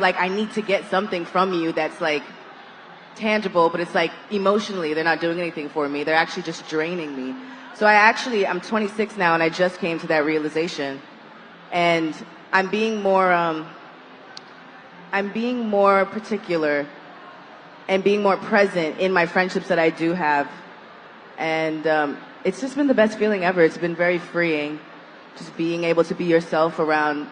like I need to get something from you that's like tangible, but it's like emotionally they're not doing anything for me. They're actually just draining me. So I'm 26 now, and I just came to that realization, and I'm being more particular and being more present in my friendships that I do have, and it's just been the best feeling ever. It's been very freeing, just being able to be yourself around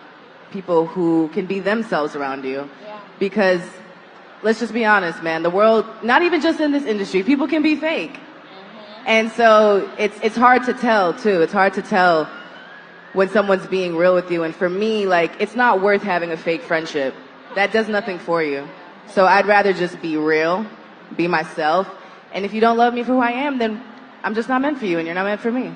people who can be themselves around you. Yeah. Because let's just be honest, man, the world, not even just in this industry, people can be fake. Mm-hmm. And so it's hard to tell too. It's hard to tell when someone's being real with you. And for me, like, it's not worth having a fake friendship. That does nothing for you. So I'd rather just be real, be myself. And if you don't love me for who I am, then I'm just not meant for you, and you're not meant for me.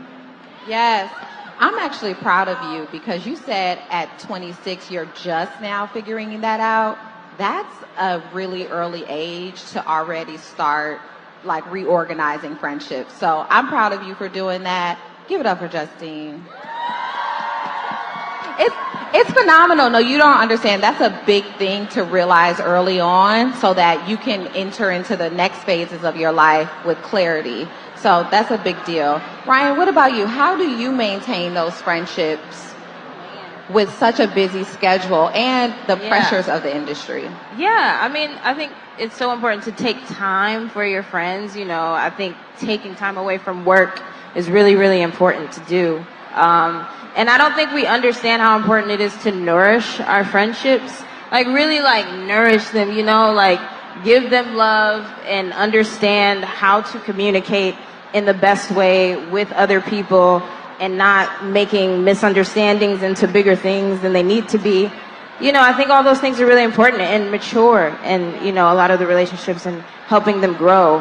Yes. I'm actually proud of you because you said at 26 you're just now figuring that out. That's a really early age to already start like reorganizing friendships. So I'm proud of you for doing that. Give it up for Justine. It's phenomenal. No, you don't understand. That's a big thing to realize early on so that you can enter into the next phases of your life with clarity. So that's a big deal. Ryan, what about you? How do you maintain those friendships with such a busy schedule and the pressures of the industry? Yeah, I mean, I think it's so important to take time for your friends. You know, I think taking time away from work is really, really important to do. And I don't think we understand how important it is to nourish our friendships. Like, really, like, nourish them, you know, like, give them love and understand how to communicate in the best way with other people and not making misunderstandings into bigger things than they need to be. You know, I think all those things are really important and mature and, you know, a lot of the relationships and helping them grow.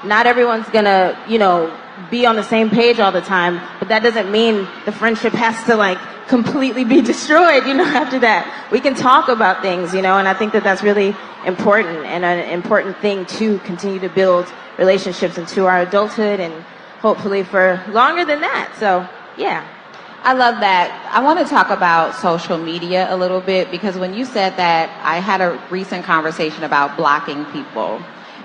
Not everyone's gonna, you know, be on the same page all the time, but that doesn't mean the friendship has to like completely be destroyed, you know, after that. We can talk about things, you know, and I think that that's really important and an important thing to continue to build relationships into our adulthood and hopefully for longer than that. So, yeah. I love that. I want to talk about social media a little bit because when you said that, I had a recent conversation about blocking people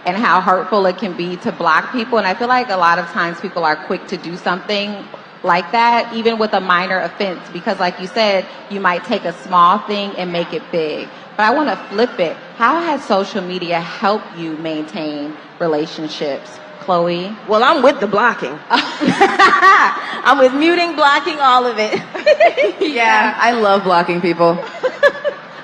and how hurtful it can be to block people. And I feel like a lot of times people are quick to do something like that, even with a minor offense, because like you said, you might take a small thing and make it big. But I want to flip it. How has social media helped you maintain relationships? Chloe? Well, I'm with the blocking. I'm with muting, blocking, all of it. Yeah, I love blocking people.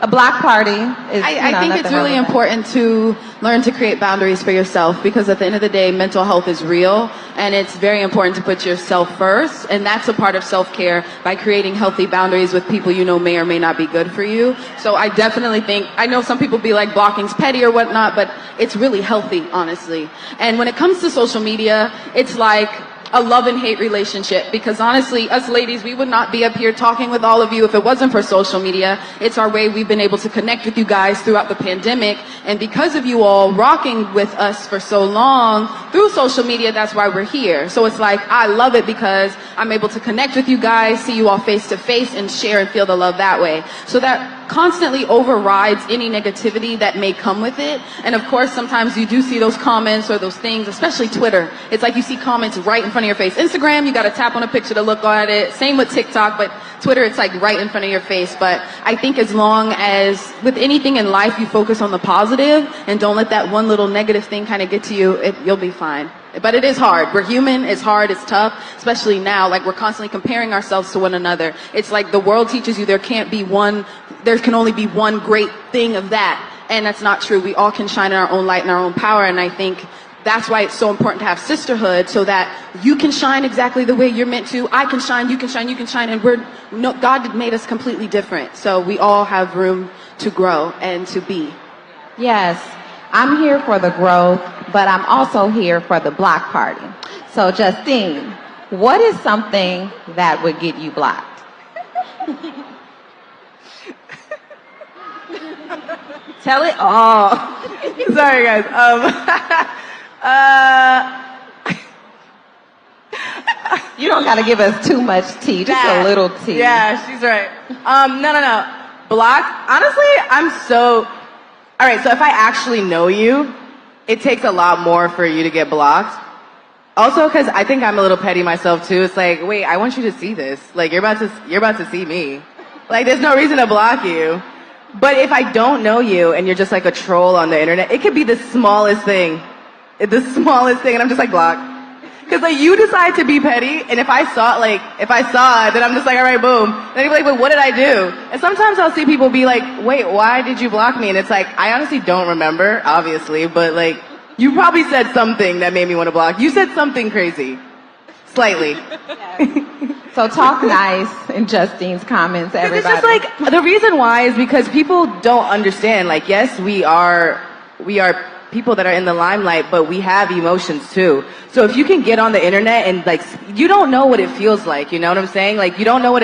A block party is, I think it's really important to learn to create boundaries for yourself because at the end of the day, mental health is real and it's very important to put yourself first. And that's a part of self-care by creating healthy boundaries with people you know may or may not be good for you. So I definitely think, I know some people be like blocking's petty or whatnot, but it's really healthy, honestly. And when it comes to social media, it's like a love and hate relationship because honestly, us ladies, we would not be up here talking with all of you if it wasn't for social media. It's our way we've been able to connect with you guys throughout the pandemic. And because of you all rocking with us for so long through social media, that's why we're here. So it's like, I love it because I'm able to connect with you guys, see you all face to face and share and feel the love that way. So that constantly overrides any negativity that may come with it. And of course, sometimes you do see those comments or those things, especially Twitter. It's like you see comments right in front of your face. Instagram, you got to tap on a picture to look at it. Same with TikTok, but Twitter, it's like right in front of your face. But I think as long as with anything in life, you focus on the positive and don't let that one little negative thing kind of get to you, you'll be fine. But it is hard. We're human. It's hard. It's tough, especially now. Like we're constantly comparing ourselves to one another. It's like the world teaches you there can only be one great thing of that. And that's not true. We all can shine in our own light and our own power. And I think that's why it's so important to have sisterhood so that you can shine exactly the way you're meant to. I can shine, you can shine, you can shine. And God made us completely different. So we all have room to grow and to be. Yes. I'm here for the growth, but I'm also here for the block party. So, Justine, what is something that would get you blocked? Tell it all. Sorry, guys. You don't got to give us too much tea, just a little tea. Yeah, she's right. No. Block, honestly, all right, so if I actually know you, it takes a lot more for you to get blocked. Also, because I think I'm a little petty myself too. It's like, wait, I want you to see this. Like, you're about to see me. Like, there's no reason to block you. But if I don't know you and you're just like a troll on the internet, it could be the smallest thing. And I'm just like, block. Because like, you decide to be petty, and if I saw it, then I'm just like, all right, boom. Then you'd be like, but what did I do? And sometimes I'll see people be like, wait, why did you block me? And it's like, I honestly don't remember, obviously, but like, you probably said something that made me want to block. You said something crazy. Slightly. So talk nice in Justine's comments, everybody. It's just like, the reason why is because people don't understand. Like, yes, we are people that are in the limelight, but we have emotions too. So if you can get on the internet and like, you don't know what it feels like, you know what I'm saying? Like, you don't know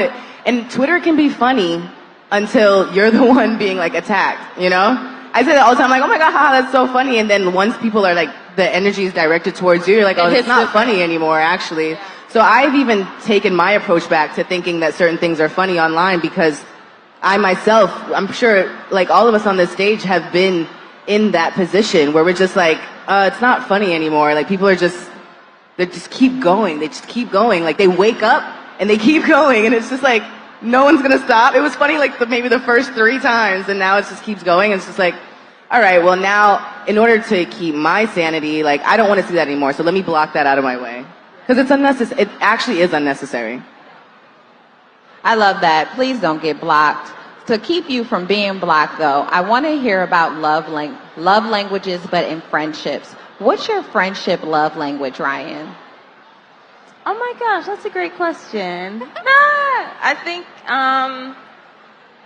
and Twitter can be funny until you're the one being like attacked, you know? I say that all the time, like, oh my God, haha, that's so funny. And then once people are like, the energy is directed towards you, you're like, oh, it's not funny anymore, actually. So I've even taken my approach back to thinking that certain things are funny online because I myself, I'm sure, like all of us on this stage have been in that position where we're just like, it's not funny anymore. Like, people are they just keep going. They just keep going. Like, they wake up and they keep going. And it's just like, no one's gonna stop. It was funny like maybe the first 3 times, and now it just keeps going. It's just like, all right, well now, in order to keep my sanity, like, I don't want to see that anymore, so let me block that out of my way. Because it's unnecessary. It actually is unnecessary. I love that. Please don't get blocked. To keep you from being blocked, though, I want to hear about love languages, but in friendships. What's your friendship love language, Ryan? Oh my gosh, that's a great question. I think, I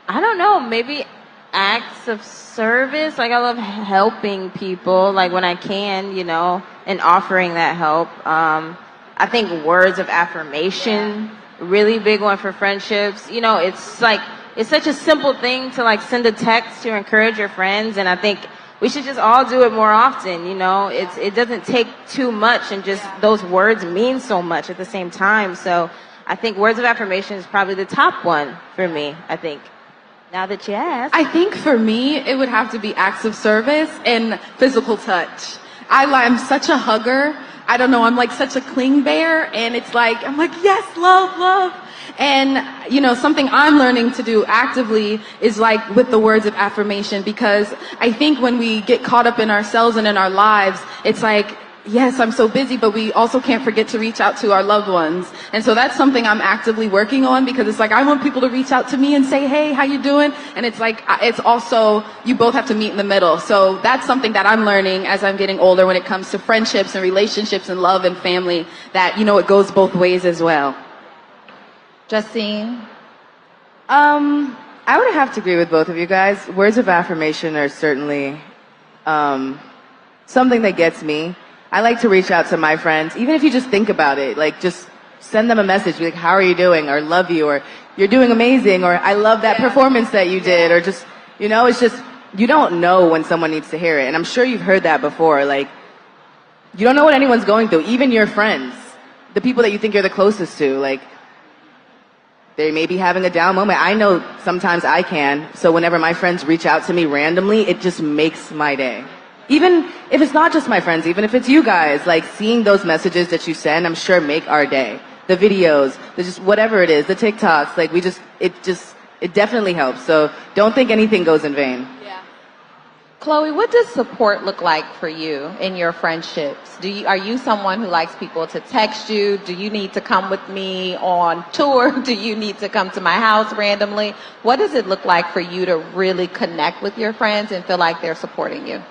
don't know, maybe acts of service. Like, I love helping people, like when I can, you know, and offering that help. I think words of affirmation, really big one for friendships. You know, it's such a simple thing to like send a text to encourage your friends, and I think we should just all do it more often, you know. It doesn't take too much, and just those words mean so much at the same time. So I think words of affirmation is probably the top one for me, I think. Now that you ask. I think for me, it would have to be acts of service and physical touch. I'm such a hugger. I don't know, I'm like such a cling bear, and it's like, I'm like, yes, love, love. And, you know, something I'm learning to do actively is like with the words of affirmation, because I think when we get caught up in ourselves and in our lives, it's like, yes, I'm so busy, but we also can't forget to reach out to our loved ones. And so that's something I'm actively working on, because it's like, I want people to reach out to me and say, hey, how you doing? And it's like, it's also, you both have to meet in the middle. So that's something that I'm learning as I'm getting older when it comes to friendships and relationships and love and family, that, you know, it goes both ways as well. Justine? I would have to agree with both of you guys. Words of affirmation are certainly something that gets me. I like to reach out to my friends, even if you just think about it, like just send them a message, be like, how are you doing? Or love you, or you're doing amazing, or I love that performance that you did, or just, you know, it's just, you don't know when someone needs to hear it. And I'm sure you've heard that before. Like, you don't know what anyone's going through, even your friends, the people that you think you're the closest to, like, they may be having a down moment. I know sometimes I can. So whenever my friends reach out to me randomly, it just makes my day. Even if it's not just my friends, even if it's you guys, like seeing those messages that you send, I'm sure make our day. The videos, just whatever it is, the TikToks, like it definitely helps. So don't think anything goes in vain. Yeah. Chloe, what does support look like for you in your friendships? Are you someone who likes people to text you? Do you need to come with me on tour? Do you need to come to my house randomly? What does it look like for you to really connect with your friends and feel like they're supporting you?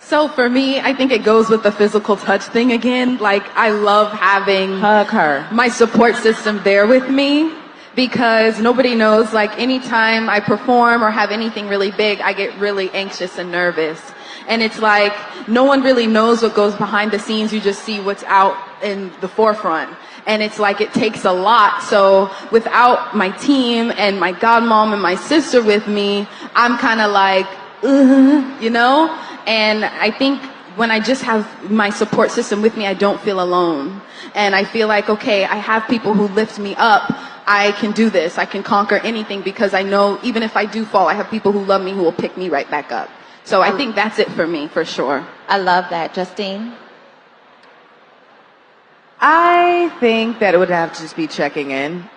So for me, I think it goes with the physical touch thing again. Like, I love having Hug her. My support system there with me, because nobody knows, like, anytime I perform or have anything really big, I get really anxious and nervous. And it's like, no one really knows what goes behind the scenes. You just see what's out in the forefront. And it's like, it takes a lot. So without my team and my godmom and my sister with me, I'm kind of like, you know? And I think when I just have my support system with me, I don't feel alone. And I feel like, okay, I have people who lift me up I can do this. I can conquer anything because I know even if I do fall, I have people who love me who will pick me right back up. So I think that's it for me, for sure. I love that. Justine? I think that it would have to just be checking in.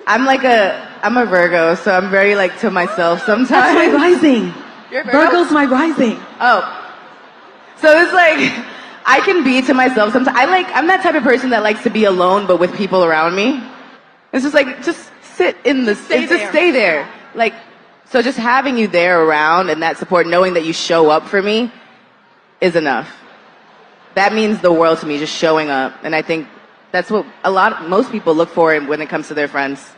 I'm a Virgo, so I'm very like to myself sometimes. That's my rising. You're a Virgo? Virgo's my rising. Oh. So it's like, I can be to myself sometimes. I'm that type of person that likes to be alone, but with people around me. It's just like, just sit in the, just stay there. Like, so just having you there around and that support, knowing that you show up for me is enough. That means the world to me, just showing up. And I think that's what most people look for when it comes to their friends.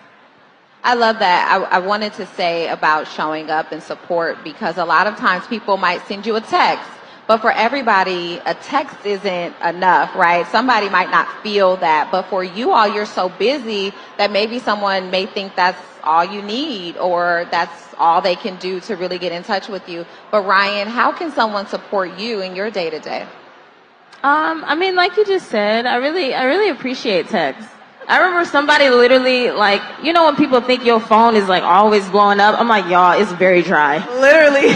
I love that. I wanted to say about showing up and support because a lot of times people might send you a text, but for everybody, a text isn't enough, right? Somebody might not feel that, but for you all, you're so busy that maybe someone may think that's all you need or that's all they can do to really get in touch with you. But Ryan, how can someone support you in your day to day? I mean, like you just said, I really appreciate text. I remember somebody literally, like, you know when people think your phone is, like, always blowing up? I'm like, y'all, it's very dry. Literally.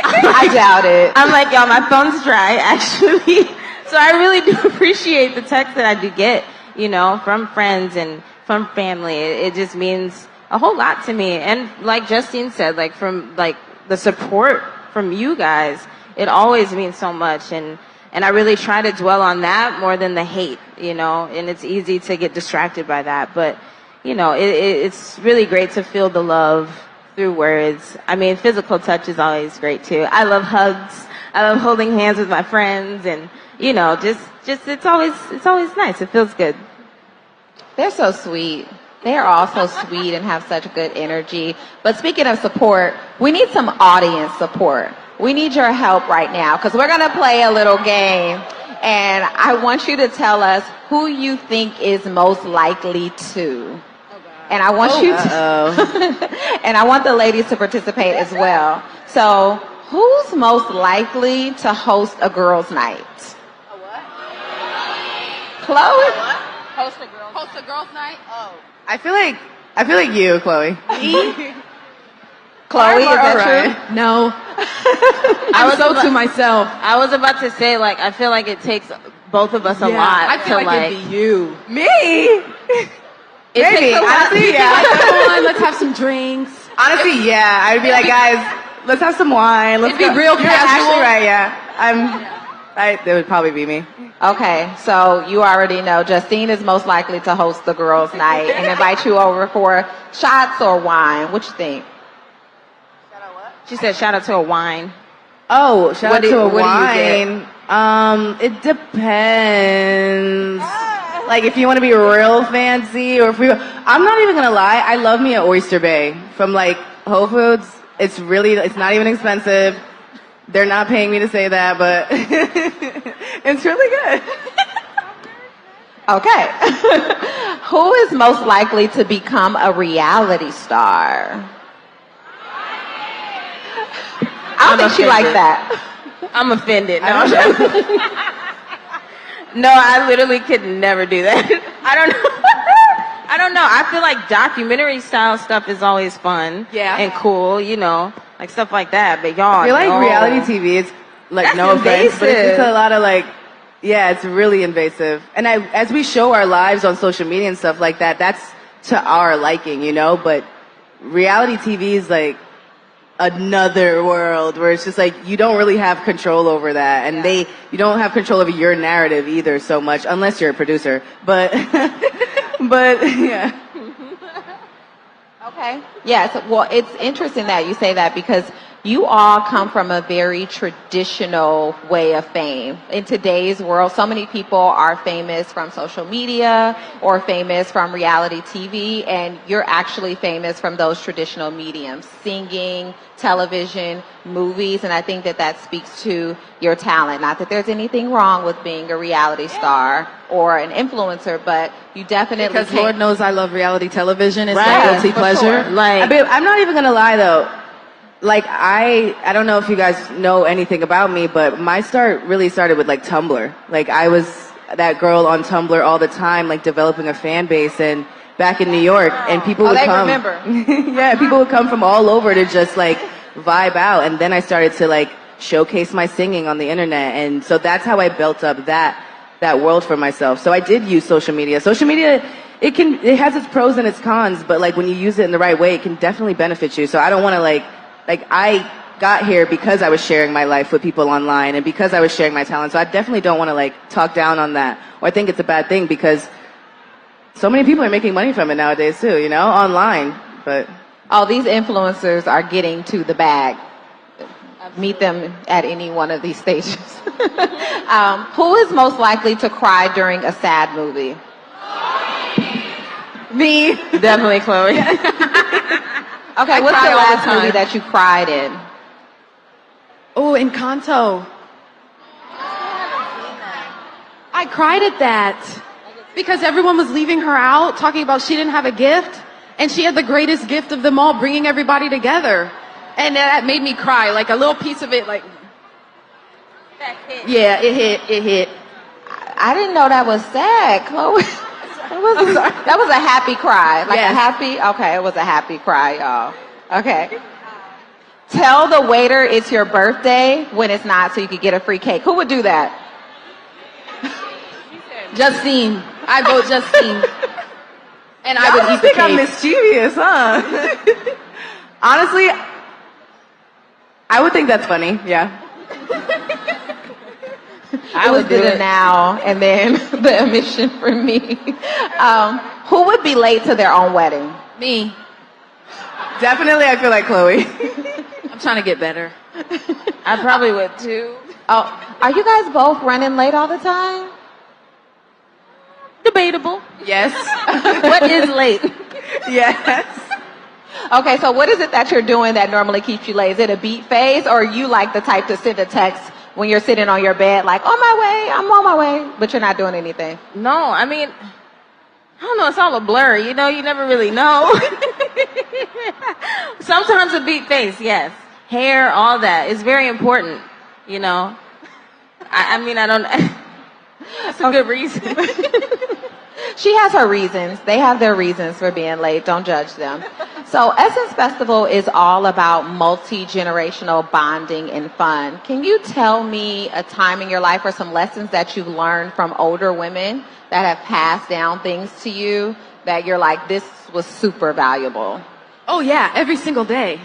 I doubt it. I'm like, y'all, my phone's dry, actually. So I really do appreciate the text that I do get, you know, from friends and from family. It just means a whole lot to me. And like Justine said, like, from, like, the support from you guys, it always means so much. And I really try to dwell on that more than the hate, you know, and it's easy to get distracted by that. But, you know, it's really great to feel the love through words. I mean, physical touch is always great too. I love hugs. I love holding hands with my friends and, you know, just it's always nice. It feels good. They're so sweet. They are all so sweet and have such good energy. But speaking of support, we need some audience support. We need your help right now because we're going to play a little game. And I want you to tell us who you think is most likely to. And I want you to, and I want the ladies to participate as well. So who's most likely to host a girls' night? A what? Chloe? Host a girls' night? Oh. I feel like you, Chloe. Me? Chloe, is that true? No. I'm so to myself. I was about to say, like, I feel like it takes both of us a lot I feel to, like it'd be you. Me? It Maybe. takes a lot. Honestly, yeah. Like, come on, let's have some drinks. Honestly, yeah. I'd be like, guys, let's have some wine. Let's It'd be go. real You're casual. actually right, yeah. That would probably be me. Okay, so you already know Justine is most likely to host the girls' night and invite you over for shots or wine. What you think? She said, shout out to a wine. Oh, shout out to a what wine. It depends. Like if you want to be real fancy or if I'm not even gonna lie, I love me at Oyster Bay from like Whole Foods. It's not even expensive. They're not paying me to say that, but it's really good. Okay. Who is most likely to become a reality star? I don't think she liked that. I'm offended. No, no, I literally could never do that. I don't know. I don't know. I feel like documentary style stuff is always fun and cool, you know, like stuff like that. But y'all, I feel like reality TV is like That's no offense, but it's invasive. a lot of like, yeah, it's really invasive. And as we show our lives on social media and stuff like that, that's to our liking, you know. But reality TV is like another world where it's just like you don't really have control over that, and you don't have control over your narrative either so much unless you're a producer. But but yeah. Okay. Yes. Well, it's interesting that you say that because you all come from a very traditional way of fame. In today's world, so many people are famous from social media or famous from reality TV, and you're actually famous from those traditional mediums, singing, television, movies, and I think that speaks to your talent. Not that there's anything wrong with being a reality star or an influencer, but you definitely Because Lord knows I love reality television. It's Right, my guilty for pleasure. sure. Like, I'm not even gonna lie though. Like I don't know if you guys know anything about me, but my start really started with like Tumblr. Like I was that girl on Tumblr all the time, like developing a fan base, and back in New York, and people would they come. remember. Yeah, people would come from all over to just like vibe out, and then I started to like showcase my singing on the internet, and so that's how I built up that world for myself. So I did use social media. Social media, it has its pros and its cons, but like when you use it in the right way, it can definitely benefit you. So I don't want to like I got here because I was sharing my life with people online and because I was sharing my talent. So I definitely don't want to like talk down on that or think it's a bad thing, because so many people are making money from it nowadays too, you know, online. But these influencers are getting to the bag. Meet them at any one of these stages. Who is most likely to cry during a sad movie? Me. Definitely Chloe. Okay, what's cry the all the last time. movie that you cried in? Oh, Encanto. I cried at that because everyone was leaving her out, talking about she didn't have a gift, and she had the greatest gift of them all, bringing everybody together. And that made me cry, like a little piece of it, like, yeah, it hit. I didn't know that was sad, Chloe. That was a happy cry. Like Yes. a happy, okay, it was a happy cry, y'all. Okay. Tell the waiter it's your birthday when it's not, so you could get a free cake. Who would do that? Justine. I vote Justine. And I would eat the think cake. I'm mischievous, huh? Honestly, I would think that's funny. Yeah. I would do it now, and then the omission for me. Who would be late to their own wedding? Me. Definitely, I feel like Chloe. I'm trying to get better. I probably would too. Oh, are you guys both running late all the time? Debatable. Yes. What is late? Yes. Okay, so what is it that you're doing that normally keeps you late? Is it a beat phase, or are you like the type to send a text when you're sitting on your bed, like, on my way, I'm on my way, but you're not doing anything? No, I mean, I don't know, it's all a blur, you know, you never really know. Sometimes a beat face, yes. Hair, all that is very important, you know. I mean, I don't, that's a good reason. She has her reasons. They have their reasons for being late. Don't judge them. So Essence Festival is all about multi-generational bonding and fun. Can you tell me a time in your life or some lessons that you've learned from older women that have passed down things to you that you're like, this was super valuable? Oh yeah, every single day.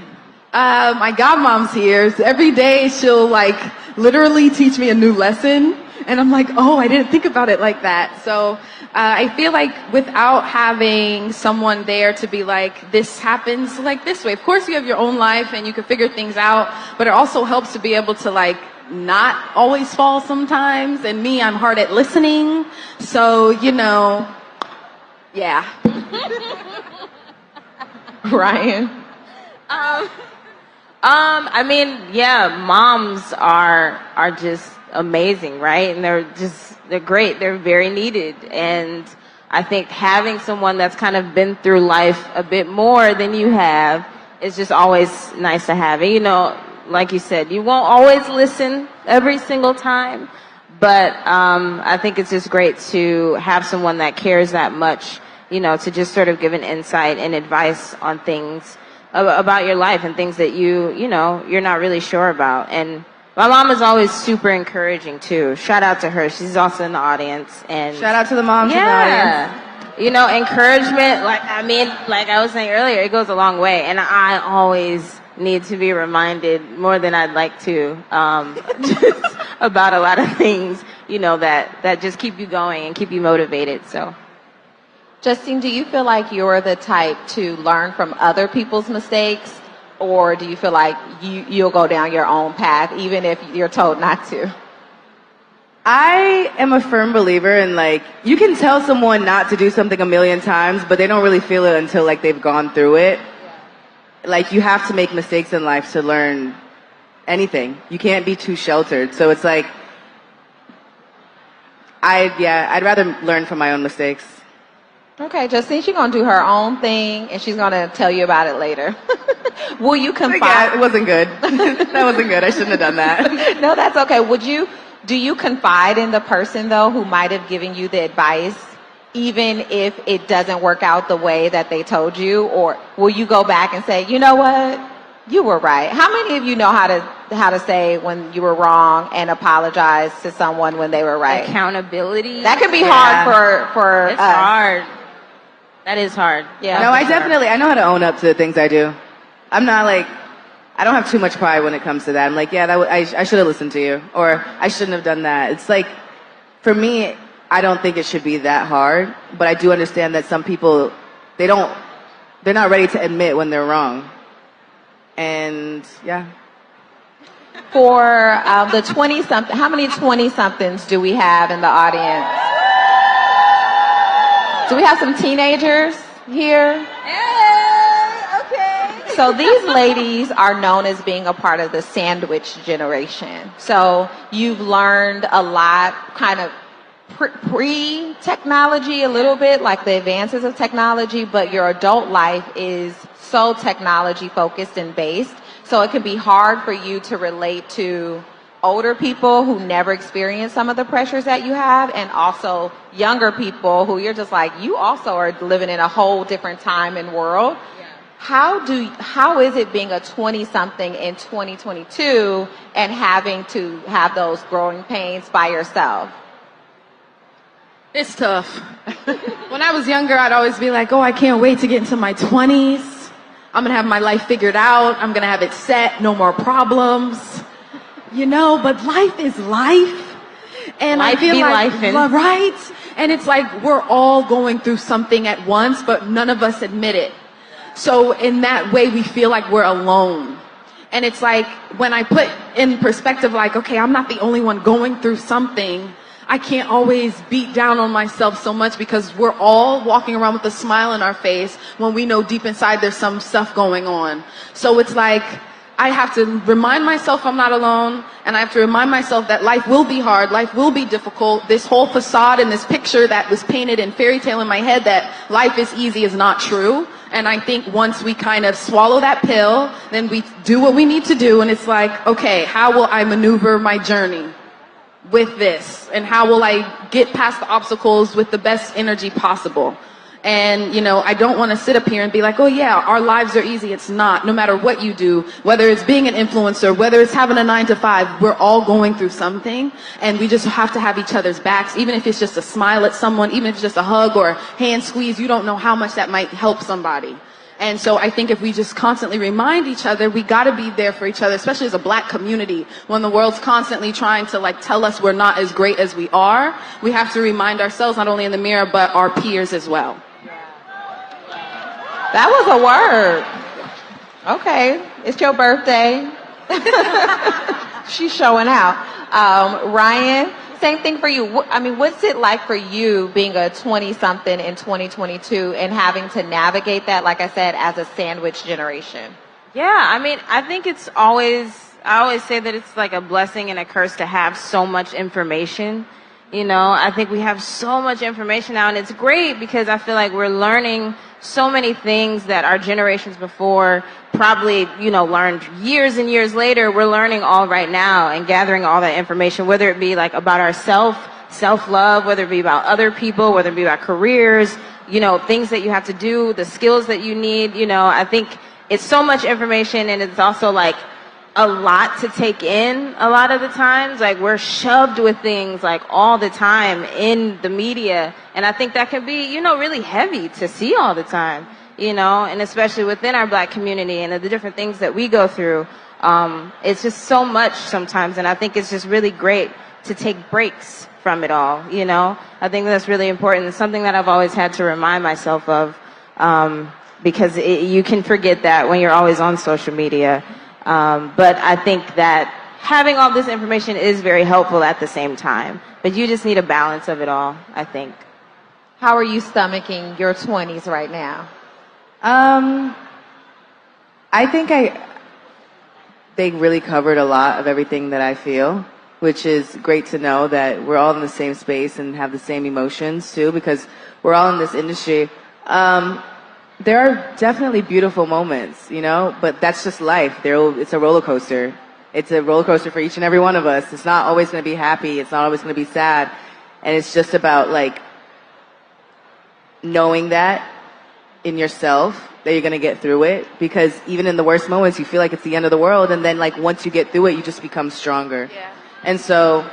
My godmom's here. So every day she'll like literally teach me a new lesson. And I'm like, oh, I didn't think about it like that. So I feel like without having someone there to be like, this happens like this way. Of course you have your own life and you can figure things out, but it also helps to be able to like not always fall sometimes. And me, I'm hard at listening. So, you know, yeah. Ryan? I mean, yeah, moms are just amazing, right? And they're great. They're very needed. And I think having someone that's kind of been through life a bit more than you have is just always nice to have. And, you know, like you said, you won't always listen every single time, but I think it's just great to have someone that cares that much, you know, to just sort of give an insight and advice on things about your life and things that you know, you're not really sure about. And my mom is always super encouraging too. Shout out to her. She's also in the audience. And Shout out to the moms in the audience. You know, encouragement, like I was saying earlier, it goes a long way. And I always need to be reminded more than I'd like to, just about a lot of things, you know, that just keep you going and keep you motivated. So. Justine, do you feel like you're the type to learn from other people's mistakes, or do you feel like you'll go down your own path even if you're told not to? I am a firm believer in like, you can tell someone not to do something a million times, but they don't really feel it until like they've gone through it. Like you have to make mistakes in life to learn anything. You can't be too sheltered. So it's like, I'd rather learn from my own mistakes. Okay, Justine, she's going to do her own thing, and she's going to tell you about it later. Will you confide? Yeah, it wasn't good. That wasn't good. I shouldn't have done that. No, that's okay. Do you confide in the person, though, who might have given you the advice even if it doesn't work out the way that they told you? Or will you go back and say, you know what? You were right. How many of you know how to say when you were wrong and apologize to someone when they were right? Accountability. That can be hard for It's us. hard. That is hard. Yeah. No, I know how to own up to the things I do. I'm not like, I don't have too much pride when it comes to that. I'm like, yeah, I should have listened to you, or I shouldn't have done that. It's like, for me, I don't think it should be that hard, but I do understand that some people, they're not ready to admit when they're wrong. And yeah. For the 20-something, how many 20-somethings do we have in the audience? Do we have some teenagers here? So these ladies are known as being a part of the sandwich generation. So you've learned a lot kind of pre-technology a little bit, like the advances of technology, but your adult life is so technology focused and based. So it can be hard for you to relate to older people who never experienced some of the pressures that you have, and also younger people who you're just like, you also are living in a whole different time and world. How is it being a 20-something in 2022 and having to have those growing pains by yourself? It's tough. When I was younger, I'd always be like, oh, I can't wait to get into my 20s. I'm going to have my life figured out. I'm going to have it set. No more problems. You know, but life is life. And Life I feel be like, lifing'. right? And it's like we're all going through something at once, but none of us admit it. So in that way, we feel like we're alone. And it's like when I put in perspective, like, okay, I'm not the only one going through something. I can't always beat down on myself so much because we're all walking around with a smile on our face when we know deep inside there's some stuff going on. So it's like I have to remind myself I'm not alone, and I have to remind myself that life will be hard, life will be difficult. This whole facade and this picture that was painted in fairy tale in my head that life is easy is not true. And I think once we kind of swallow that pill, then we do what we need to do, and it's like, okay, how will I maneuver my journey with this? And how will I get past the obstacles with the best energy possible? And, you know, I don't want to sit up here and be like, oh yeah, our lives are easy. It's not. No matter what you do, whether it's being an influencer, whether it's having a 9-to-5, we're all going through something, and we just have to have each other's backs. Even if it's just a smile at someone, even if it's just a hug or a hand squeeze, you don't know how much that might help somebody. And so I think if we just constantly remind each other, we got to be there for each other, especially as a black community. When the world's constantly trying to like tell us we're not as great as we are, we have to remind ourselves, not only in the mirror, but our peers as well. That was a word. Okay, it's your birthday. She's showing out. Ryan, same thing for you. I mean, what's it like for you being a 20-something in 2022 and having to navigate that, like I said, as a sandwich generation? Yeah, I mean, I think I always say that it's like a blessing and a curse to have so much information. You know, I think we have so much information now, and it's great because I feel like we're learning so many things that our generations before probably, you know, learned years and years later. We're learning all right now and gathering all that information, whether it be like about ourselves, self-love, whether it be about other people, whether it be about careers, you know, things that you have to do, the skills that you need. You know, I think it's so much information, and it's also like a lot to take in a lot of the times. Like, we're shoved with things like all the time in the media, and I think that can be, you know, really heavy to see all the time, you know, and especially within our black community and the different things that we go through. It's just so much sometimes, and I think it's just really great to take breaks from it all, you know. I think that's really important. It's something that I've always had to remind myself of, because you can forget that when you're always on social media. But I think that having all this information is very helpful at the same time. But you just need a balance of it all, I think. How are you stomaching your 20s right now? I think they really covered a lot of everything that I feel, which is great to know that we're all in the same space and have the same emotions too, because we're all in this industry. There are definitely beautiful moments, you know, but that's just life. It's a roller coaster. It's a roller coaster for each and every one of us. It's not always going to be happy. It's not always going to be sad. And it's just about like knowing that in yourself, that you're going to get through it, because even in the worst moments, you feel like it's the end of the world, and then like once you get through it, you just become stronger. Yeah. And so,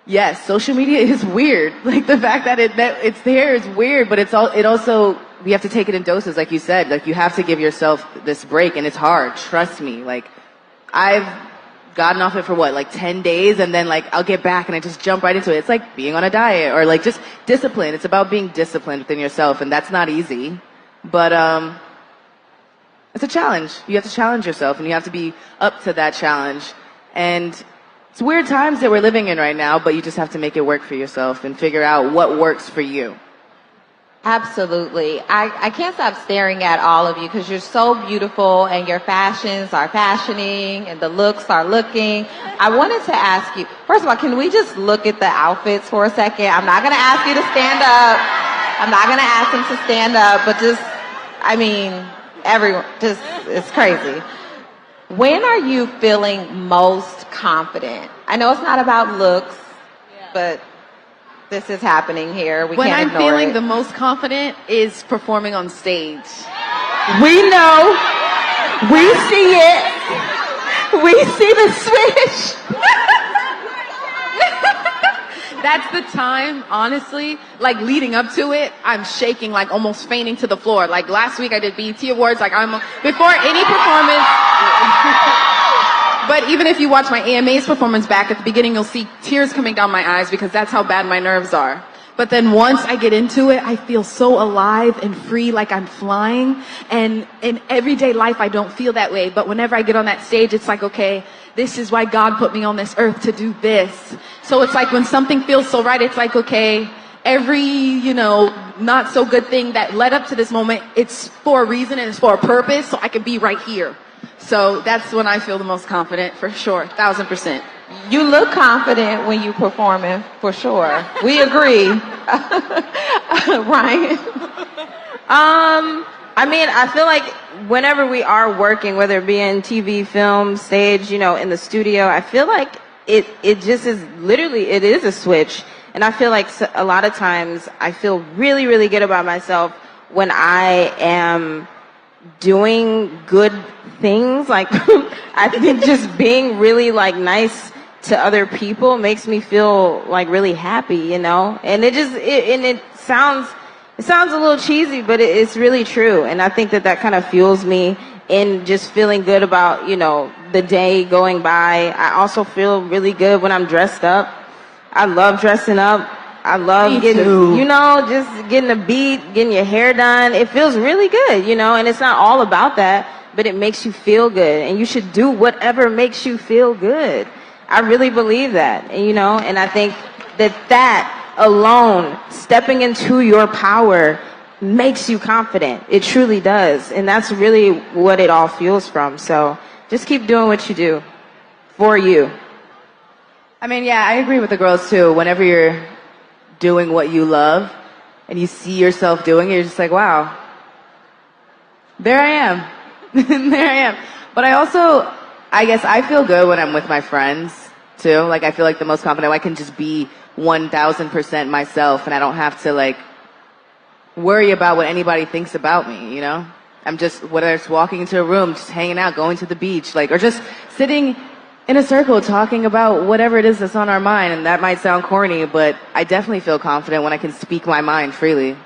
yes, social media is weird. Like the fact that it's there is weird, but it also, we have to take it in doses, like you said. Like you have to give yourself this break, and it's hard. Trust me. Like I've gotten off it for like 10 days, and then like I'll get back and I just jump right into it. It's like being on a diet, or like just discipline. It's about being disciplined within yourself, and that's not easy. But it's a challenge. You have to challenge yourself, and you have to be up to that challenge. And it's weird times that we're living in right now, but you just have to make it work for yourself and figure out what works for you. Absolutely. I can't stop staring at all of you because you're so beautiful and your fashions are fashioning and the looks are looking. I wanted to ask you, first of all, can we just look at the outfits for a second? I'm not going to ask you to stand up. I'm not going to ask them to stand up, but just, I mean, everyone, just, it's crazy. When are you feeling most confident? I know it's not about looks, but this is happening here. We when can't I'm ignore feeling it. the most confident is performing on stage. We know. We see it. We see the switch. That's the time, honestly, like leading up to it, I'm shaking, like almost fainting to the floor. Like last week I did BET Awards, like before any performance. But even if you watch my AMA's performance back at the beginning, you'll see tears coming down my eyes because that's how bad my nerves are. But then once I get into it, I feel so alive and free, like I'm flying. And in everyday life, I don't feel that way. But whenever I get on that stage, it's like, okay, this is why God put me on this earth to do this. So it's like when something feels so right, it's like, okay, every, not so good thing that led up to this moment, it's for a reason and it's for a purpose, so I can be right here. So that's when I feel the most confident, for sure, 1,000%. You look confident when you performing, for sure. We agree. Ryan? I mean, I feel like whenever we are working, whether it be in TV, film, stage, in the studio, I feel like it just is literally, it is a switch. And I feel like a lot of times I feel really, really good about myself when I am doing good things. Like, I think just being really like nice to other people makes me feel like really happy, and it sounds a little cheesy, but it's really true. And I think that kind of fuels me in just feeling good about, the day going by. I also feel really good when I'm dressed up. I love dressing up. I love getting, just getting a beat, getting your hair done. It feels really good, and it's not all about that, but it makes you feel good, and you should do whatever makes you feel good. I really believe that, and I think that alone, stepping into your power, makes you confident. It truly does, and that's really what it all fuels from. So just keep doing what you do for you. I mean, yeah, I agree with the girls too. Whenever you're doing what you love and you see yourself doing it, you're just like, wow, there I am. There I am. But I guess I feel good when I'm with my friends too. Like I feel like the most confident I can just be 1,000% myself, and I don't have to like worry about what anybody thinks about me, I'm just, whether it's walking into a room, just hanging out, going to the beach, like, or just sitting in a circle talking about whatever it is that's on our mind. And that might sound corny, but I definitely feel confident when I can speak my mind freely.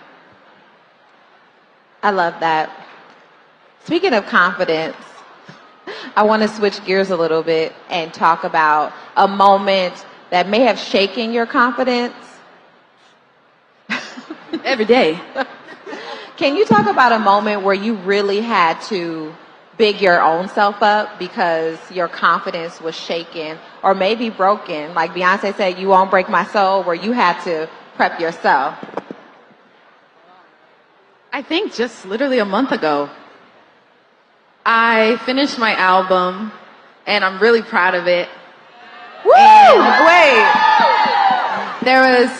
I love that. Speaking of confidence, I want to switch gears a little bit and talk about a moment that may have shaken your confidence. Every day. Can you talk about a moment where you really had to big your own self up because your confidence was shaken or maybe broken? Like Beyonce said, you won't break my soul, where you had to prep yourself. I think just literally a month ago, I finished my album, and I'm really proud of it. Woo! Wait. There was,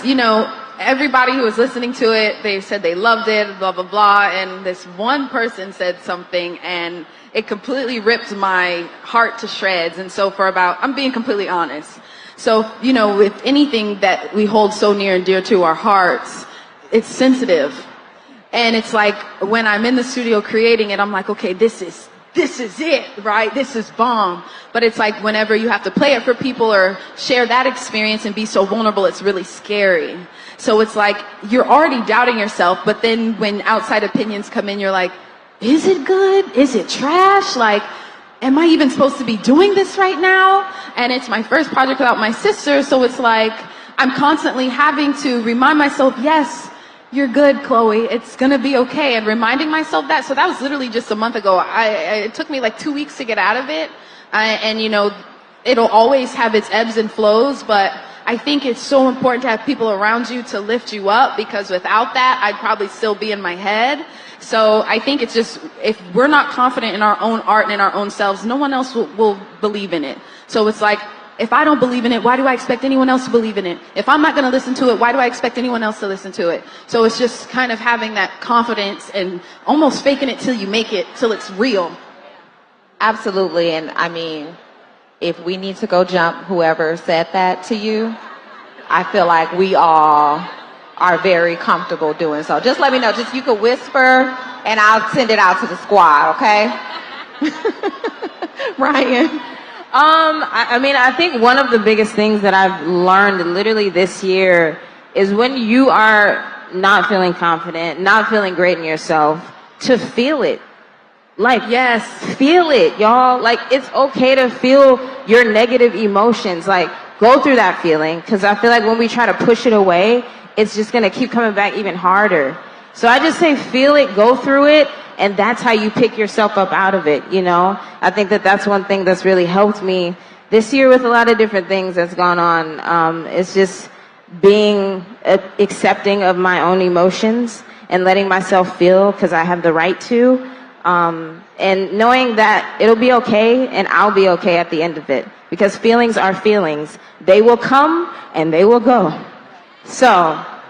everybody who was listening to it, they said they loved it, blah, blah, blah. And this one person said something, and it completely ripped my heart to shreds. And so I'm being completely honest. So, with anything that we hold so near and dear to our hearts, it's sensitive. And it's like when I'm in the studio creating it, I'm like, okay, this is it, right? This is bomb. But it's like whenever you have to play it for people or share that experience and be so vulnerable, it's really scary. So it's like you're already doubting yourself, but then when outside opinions come in, you're like, is it good? Is it trash? Like, am I even supposed to be doing this right now? And it's my first project without my sister, so it's like I'm constantly having to remind myself, yes, you're good, Chloe. It's gonna be okay. And reminding myself that. So that was literally just a month ago. It took me like 2 weeks to get out of it. And you know, it'll always have its ebbs and flows, but I think it's so important to have people around you to lift you up, because without that, I'd probably still be in my head. So I think it's just, if we're not confident in our own art and in our own selves, no one else will believe in it. So it's like, if I don't believe in it, why do I expect anyone else to believe in it? If I'm not going to listen to it, why do I expect anyone else to listen to it? So it's just kind of having that confidence and almost faking it till you make it, till it's real. Absolutely. And I mean, if we need to go jump whoever said that to you, I feel like we all are very comfortable doing so. Just let me know. Just you can whisper and I'll send it out to the squad, okay? Ryan. I mean, I think one of the biggest things that I've learned literally this year is when you are not feeling confident, not feeling great in yourself, to feel it. Like, yes, feel it, y'all. Like, it's okay to feel your negative emotions. Like, go through that feeling, because I feel like when we try to push it away, it's just going to keep coming back even harder. So I just say feel it, go through it, and that's how you pick yourself up out of it, you know? I think that that's one thing that's really helped me this year with a lot of different things that's gone on. It's just being accepting of my own emotions and letting myself feel, because I have the right to. And knowing that it'll be okay and I'll be okay at the end of it, because feelings are feelings. They will come and they will go. So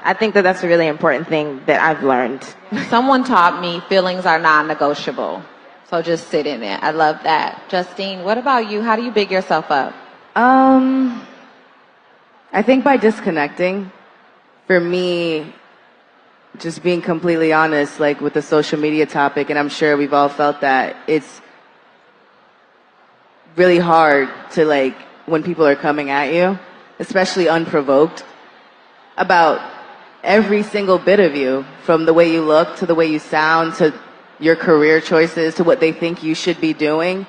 I think that that's a really important thing that I've learned. Someone taught me feelings are non-negotiable. So just sit in it. I love that. Justine, what about you? How do you big yourself up? I think by disconnecting. For me, just being completely honest, like with the social media topic, and I'm sure we've all felt that, it's really hard to, like, when people are coming at you, especially unprovoked, about every single bit of you, from the way you look to the way you sound to your career choices to what they think you should be doing.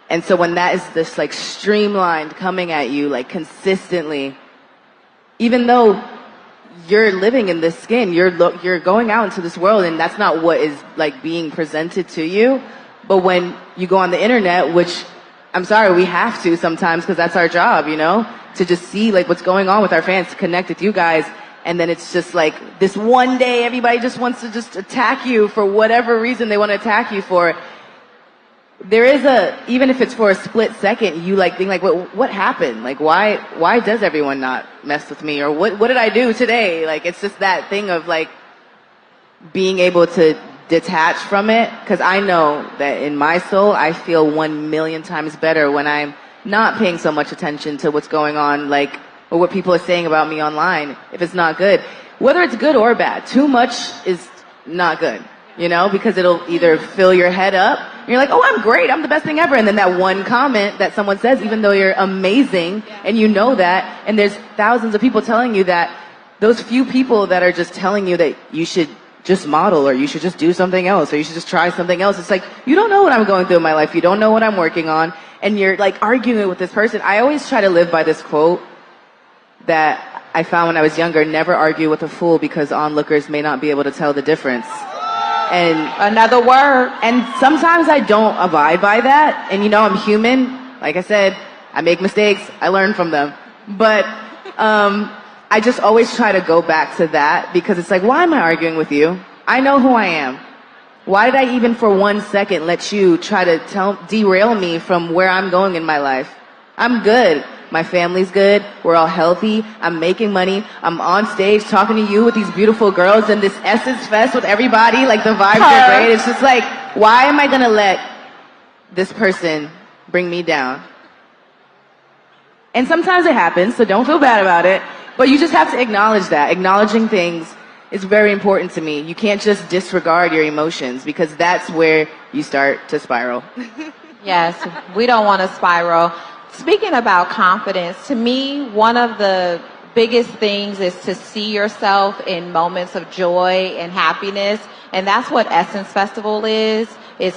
And so when that is this, like, streamlined coming at you, like, consistently, even though you're living in this skin, you're going out into this world, and that's not what is, like, being presented to you. But when you go on the internet, which I'm sorry, we have to sometimes, because that's our job, you know, to just see, like, what's going on with our fans, to connect with you guys. And then it's just like this one day everybody just wants to just attack you for whatever reason they want to attack you for. There is even if it's for a split second, you, like, think, like, what happened? Like, why does everyone not mess with me? Or what did I do today? Like, it's just that thing of, like, being able to detach from it. Because I know that in my soul, I feel 1,000,000 times better when I'm not paying so much attention to what's going on, like, or what people are saying about me online, if it's not good. Whether it's good or bad, too much is not good, you know, because it'll either fill your head up, and you're like, oh, I'm great, I'm the best thing ever, and then that one comment that someone says, even though you're amazing, and you know that, and there's thousands of people telling you that, those few people that are just telling you that you should just model, or you should just do something else, or you should just try something else. It's like, you don't know what I'm going through in my life, you don't know what I'm working on, and you're, like, arguing with this person. I always try to live by this quote that I found when I was younger: never argue with a fool, because onlookers may not be able to tell the difference. And another word. And sometimes I don't abide by that. And, you know, I'm human. Like I said, I make mistakes. I learn from them. But I just always try to go back to that, because it's like, why am I arguing with you? I know who I am. Why did I even for 1 second let you try to derail me from where I'm going in my life? I'm good. My family's good. We're all healthy. I'm making money. I'm on stage talking to you with these beautiful girls in this Essence Fest with everybody. Like, the vibes are great. It's just like, why am I going to let this person bring me down? And sometimes it happens, so don't feel bad about it. But you just have to acknowledge that. Acknowledging things is very important to me. You can't just disregard your emotions because that's where you start to spiral. Yes, we don't want to spiral. Speaking about confidence, to me, one of the biggest things is to see yourself in moments of joy and happiness. And that's what Essence Festival is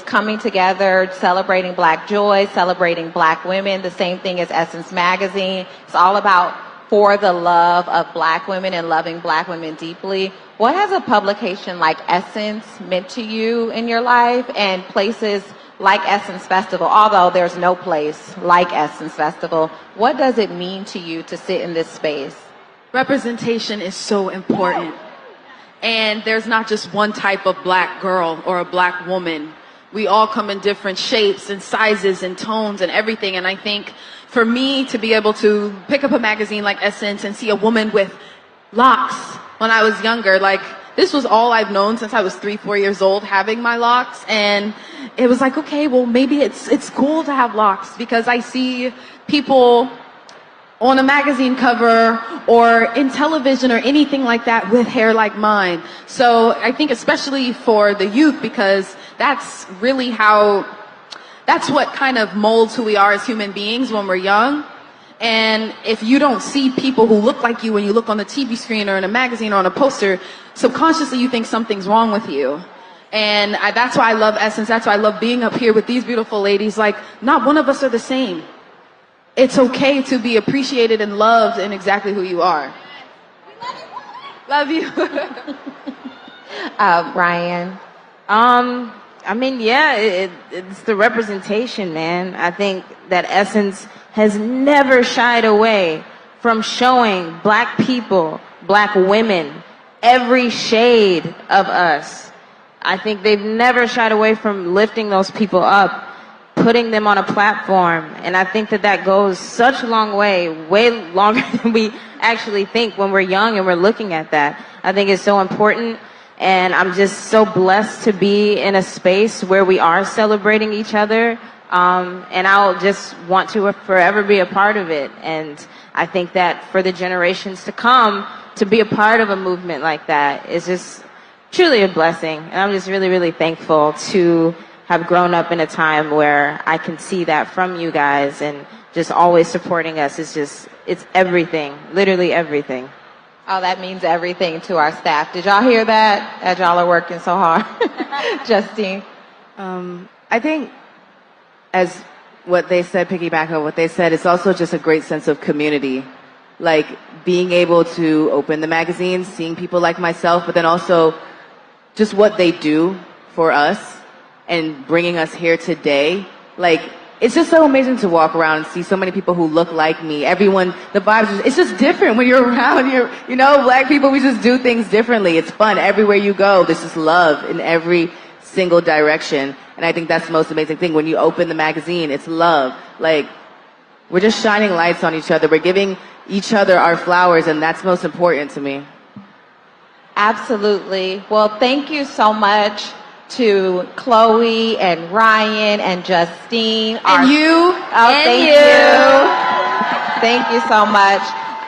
coming together, celebrating Black joy, celebrating Black women, the same thing as Essence Magazine. It's all about for the love of Black women and loving Black women deeply. What has a publication like Essence meant to you in your life, and places like Essence Festival, although there's no place like Essence Festival, what does it mean to you to sit in this space? Representation is so important. And there's not just one type of Black girl or a Black woman. We all come in different shapes and sizes and tones and everything. And I think for me to be able to pick up a magazine like Essence and see a woman with locks when I was younger, like this was all I've known since I was 3-4 years old, having my locks. And it was like, okay, well, maybe it's cool to have locks, because I see people on a magazine cover or in television or anything like that with hair like mine. So I think especially for the youth, because that's really that's what kind of molds who we are as human beings when we're young. And if you don't see people who look like you when you look on the TV screen or in a magazine or on a poster, subconsciously you think something's wrong with you. And that's why I love Essence. That's why I love being up here with these beautiful ladies. Like, not one of us are the same. It's okay to be appreciated and loved in exactly who you are. Love you. Ryan? I mean, yeah, it's the representation, man. I think that Essence has never shied away from showing Black people, Black women, every shade of us. I think they've never shied away from lifting those people up, putting them on a platform. And I think that goes such a long way longer than we actually think when we're young and we're looking at that. I think it's so important. And I'm just so blessed to be in a space where we are celebrating each other. And I'll just want to forever be a part of it. And I think that for the generations to come, to be a part of a movement like that is just truly a blessing. And I'm just really, really thankful to have grown up in a time where I can see that from you guys, and just always supporting us is just, it's everything, literally everything. Oh, that means everything to our staff. Did y'all hear that? As y'all are working so hard. Justine? I think, as what they said, piggyback on what they said, it's also just a great sense of community. Like, being able to open the magazine, seeing people like myself, but then also just what they do for us and bringing us here today. Like, it's just so amazing to walk around and see so many people who look like me. Everyone, the vibes, it's just different when you're around. You know, Black people, we just do things differently. It's fun. Everywhere you go, there's just love in every single direction. And I think that's the most amazing thing. When you open the magazine, it's love. Like, we're just shining lights on each other. We're giving each other our flowers, and that's most important to me. Absolutely. Well, thank you so much to Chloe and Ryan and Justine. And you. Oh, thank you. Thank you so much.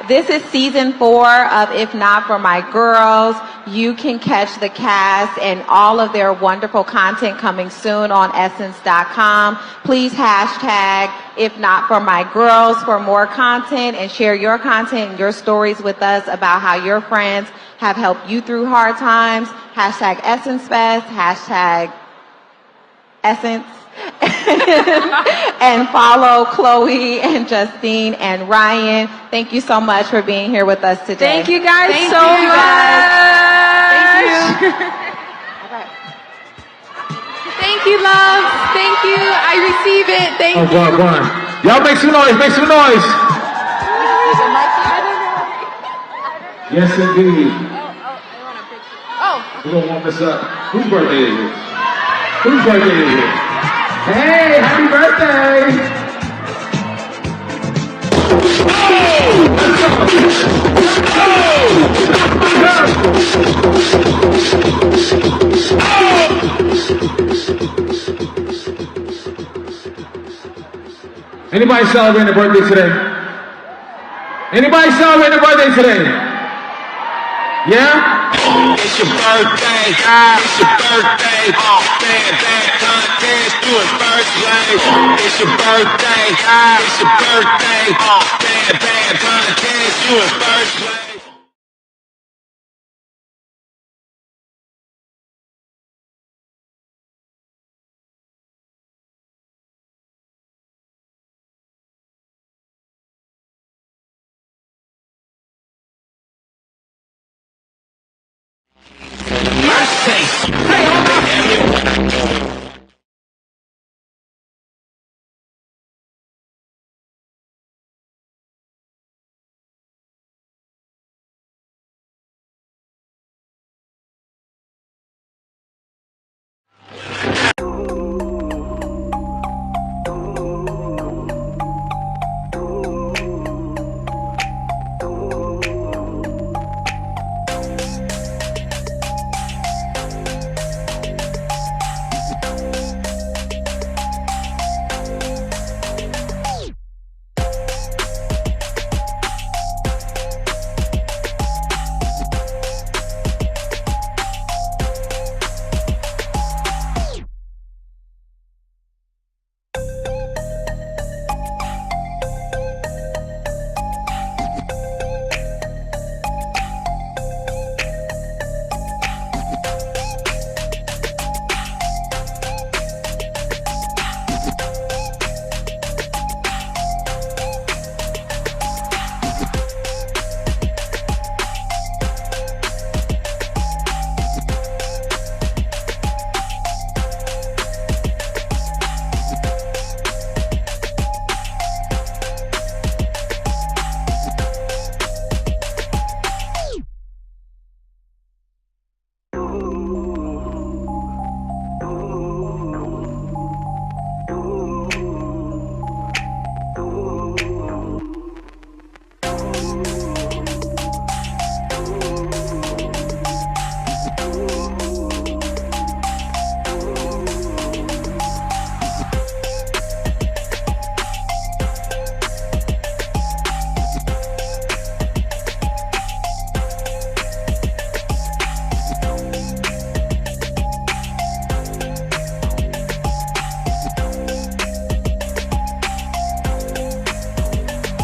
This is season 4 of If Not For My Girls. You can catch the cast and all of their wonderful content coming soon on essence.com. Please hashtag If Not For My Girls for more content, and share your content and your stories with us about how your friends have helped you through hard times. Hashtag Essence Fest, hashtag Essence. And follow Chloe and Justine and Ryan. Thank you so much for being here with us today. Thank you guys Thank so you much. Thank you. Thank you, love. Thank you. I receive it. Thank you. Go on. Y'all make some noise. Make some noise. Yes, indeed. We're going to warm this up. Whose birthday is it? Whose birthday is it? Hey, happy birthday! Anybody celebrating a birthday today? Anybody celebrating a birthday today? Yeah? It's your birthday, it's your birthday. Bad contest, do it first way. It's your birthday, it's your birthday. Bad contest, do it first way. Mercy.